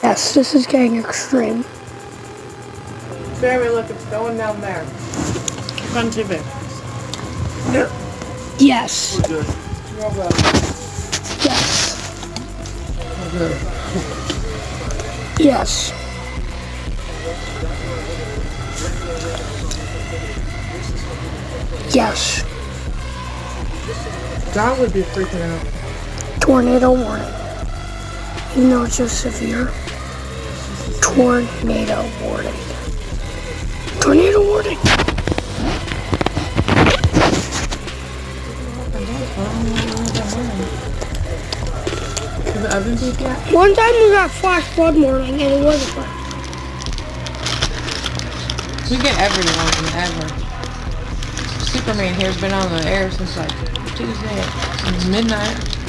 Yes, this is getting extreme. Baby, look, it's going down there. Run TV. Yes. We're good. Real good. Yes. We're good. Yes. Yes. John would be freaking out. Tornado warning. Even though it's just severe. Tornado warning. Tornado warning. Is the oven beef yet? One time we got flash flood warning and it wasn't flash. We get every one ever. Superman here's been on the air since like Tuesday at midnight.